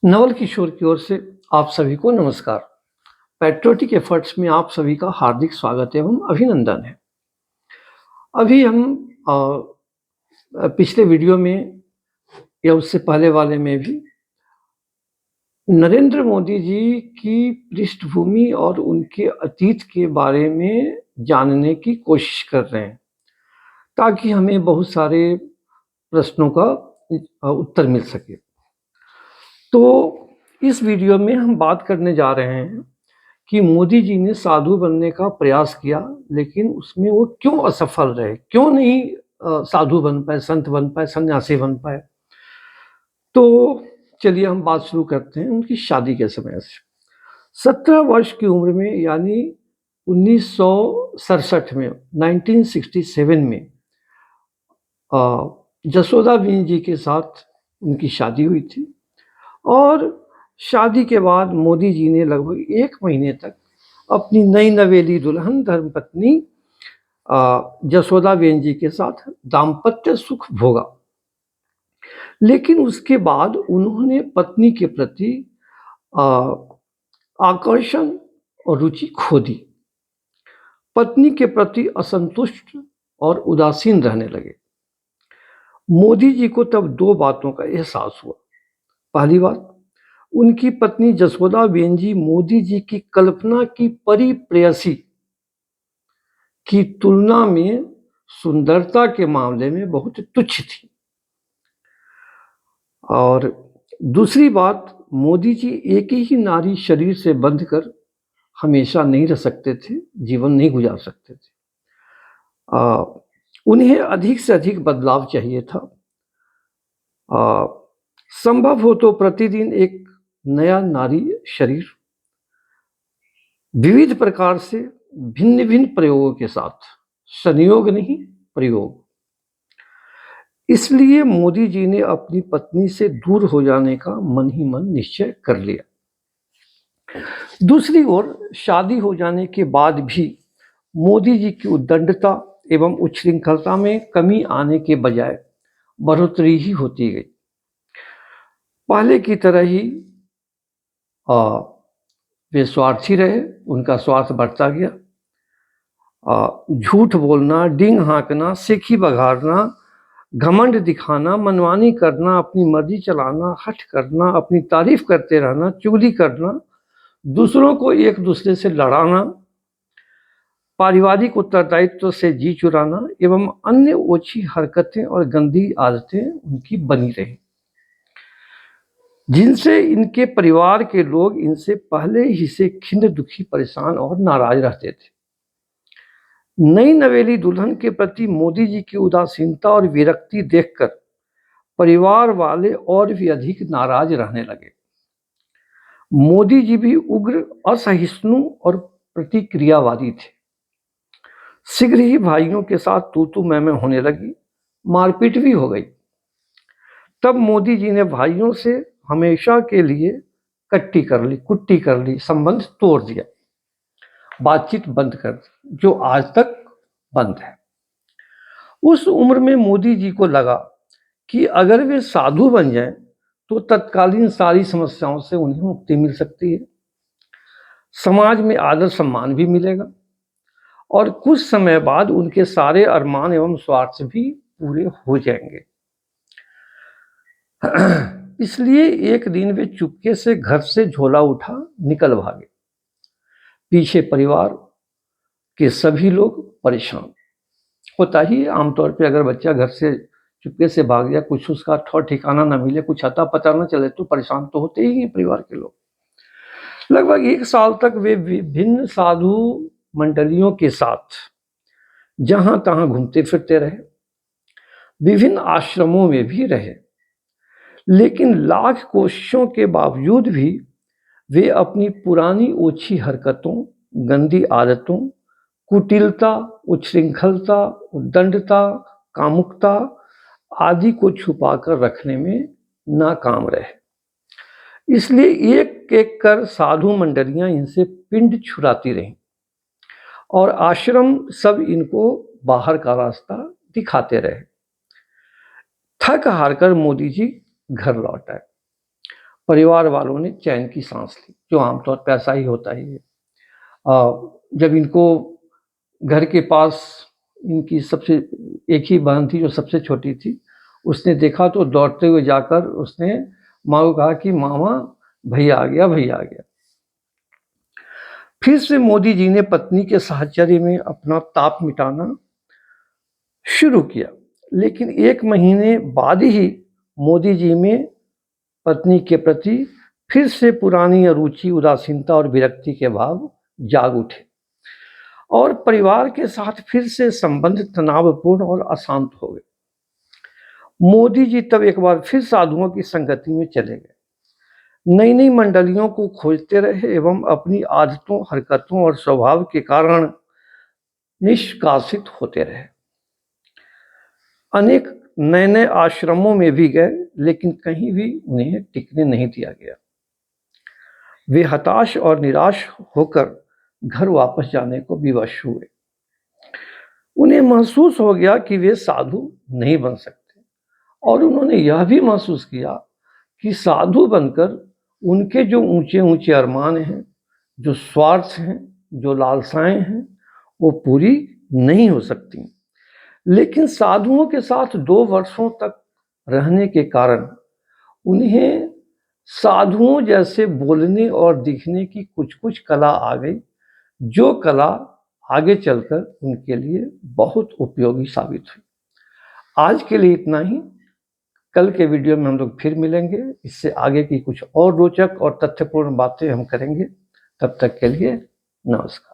नवल किशोर की ओर से आप सभी को नमस्कार। पैट्रियोटिक एफर्ट्स में आप सभी का हार्दिक स्वागत एवं अभिनंदन है। अभी हम पिछले वीडियो में या उससे पहले वाले में भी नरेंद्र मोदी जी की पृष्ठभूमि और उनके अतीत के बारे में जानने की कोशिश कर रहे हैं, ताकि हमें बहुत सारे प्रश्नों का उत्तर मिल सके। तो इस वीडियो में हम बात करने जा रहे हैं कि मोदी जी ने साधु बनने का प्रयास किया, लेकिन उसमें वो क्यों असफल रहे, क्यों नहीं साधु बन पाए, संत बन पाए, सन्यासी बन पाए। तो चलिए हम बात शुरू करते हैं उनकी शादी के समय से। 17 वर्ष की उम्र में, यानी 1967 में, 1967 में जसोदा बेन जी के साथ उनकी शादी हुई थी। और शादी के बाद मोदी जी ने लगभग 1 महीने तक अपनी नई नवेली दुल्हन धर्मपत्नी जसोदा बेन जी के साथ दाम्पत्य सुख भोगा। लेकिन उसके बाद उन्होंने पत्नी के प्रति आकर्षण और रुचि खो दी। पत्नी के प्रति असंतुष्ट और उदासीन रहने लगे। मोदी जी को तब 2 बातों का एहसास हुआ। पहली बात, उनकी पत्नी जसोदा बेन जी मोदी जी की कल्पना की परी प्रेयसी की तुलना में सुंदरता के मामले में बहुत तुच्छ थी। और दूसरी बात, मोदी जी एक ही नारी शरीर से बंधकर हमेशा नहीं रह सकते थे, जीवन नहीं गुजार सकते थे। उन्हें अधिक से अधिक बदलाव चाहिए था। संभव हो तो प्रतिदिन एक नया नारी शरीर, विविध प्रकार से भिन्न भिन्न प्रयोगों के साथ, संयोग नहीं प्रयोग। इसलिए मोदी जी ने अपनी पत्नी से दूर हो जाने का मन ही मन निश्चय कर लिया। दूसरी ओर शादी हो जाने के बाद भी मोदी जी की उद्दंडता एवं उच्छृंखलता में कमी आने के बजाय बढ़ोतरी ही होती गई। पहले की तरह ही वे स्वार्थी रहे, उनका स्वार्थ बढ़ता गया। झूठ बोलना, डींग हाँकना, सेखी बघाड़ना, घमंड दिखाना, मनमानी करना, अपनी मर्जी चलाना, हठ करना, अपनी तारीफ करते रहना, चुगली करना, दूसरों को एक दूसरे से लड़ाना, पारिवारिक उत्तरदायित्व से जी चुराना एवं अन्य ओछी हरकतें और गंदी आदतें उनकी बनी रही, जिनसे इनके परिवार के लोग इनसे पहले ही से खिन्न, दुखी, परेशान और नाराज रहते थे। नई नवेली दुल्हन के प्रति मोदी जी की उदासीनता और विरक्ति देखकर परिवार वाले और भी अधिक नाराज रहने लगे। मोदी जी भी उग्र, असहिष्णु और प्रतिक्रियावादी थे। शीघ्र ही भाइयों के साथ तू मैं होने लगी, मारपीट भी हो गई। तब मोदी जी ने भाइयों से हमेशा के लिए कुट्टी कर ली, संबंध तोड़ दिया, बातचीत बंद कर दी, जो आज तक बंद है। उस उम्र में मोदी जी को लगा कि अगर वे साधु बन जाएं तो तत्कालीन सारी समस्याओं से उन्हें मुक्ति मिल सकती है, समाज में आदर सम्मान भी मिलेगा और कुछ समय बाद उनके सारे अरमान एवं स्वार्थ भी पूरे हो जाएंगे। इसलिए एक दिन वे चुपके से घर से झोला उठा निकल भागे। पीछे परिवार के सभी लोग परेशान। होता ही आमतौर पे, अगर बच्चा घर से चुपके से भाग गया, कुछ उसका ठौर ठिकाना ना मिले, कुछ अता पता ना चले, तो परेशान तो होते ही हैं परिवार के लोग। लगभग 1 साल तक वे विभिन्न साधु मंडलियों के साथ जहां तहां घूमते फिरते रहे, विभिन्न आश्रमों में भी रहे, लेकिन लाख कोशिशों के बावजूद भी वे अपनी पुरानी ओछी हरकतों, गंदी आदतों, कुटिलता, उच्छृंखलता, उद्दंडता, कामुकता आदि को छुपाकर रखने में नाकाम रहे। इसलिए एक एक कर साधु मंडलियां इनसे पिंड छुड़ाती रहीं और आश्रम सब इनको बाहर का रास्ता दिखाते रहे। थक हार कर मोदी जी घर लौट आए। परिवार वालों ने चैन की सांस ली, जो आमतौर पर ऐसा ही होता ही है। जब इनको घर के पास इनकी सबसे एक ही बहन थी जो सबसे छोटी थी, उसने देखा तो दौड़ते हुए जाकर उसने माँ को कहा कि मामा भैया आ गया, भैया आ गया। फिर से मोदी जी ने पत्नी के साहचर्य में अपना ताप मिटाना शुरू किया, लेकिन 1 महीने बाद ही मोदी जी में पत्नी के प्रति फिर से पुरानी अरुचि, उदासीनता और विरक्ति के भाव जाग उठे और परिवार के साथ फिर से संबंध तनावपूर्ण और अशांत हो गए। मोदी जी तब एक बार फिर साधुओं की संगति में चले गए, नई नई मंडलियों को खोजते रहे एवं अपनी आदतों, हरकतों और स्वभाव के कारण निष्कासित होते रहे। अनेक नए नए आश्रमों में भी गए, लेकिन कहीं भी उन्हें टिकने नहीं दिया गया। वे हताश और निराश होकर घर वापस जाने को विवश हुए। उन्हें महसूस हो गया कि वे साधु नहीं बन सकते और उन्होंने यह भी महसूस किया कि साधु बनकर उनके जो ऊंचे ऊंचे अरमान हैं, जो स्वार्थ हैं, जो लालसाएं हैं, वो पूरी नहीं हो सकती। लेकिन साधुओं के साथ 2 वर्षों तक रहने के कारण उन्हें साधुओं जैसे बोलने और दिखने की कुछ कुछ कला आ गई, जो कला आगे चलकर उनके लिए बहुत उपयोगी साबित हुई। आज के लिए इतना ही। कल के वीडियो में हम लोग फिर मिलेंगे। इससे आगे की कुछ और रोचक और तथ्यपूर्ण बातें हम करेंगे। तब तक के लिए नमस्कार।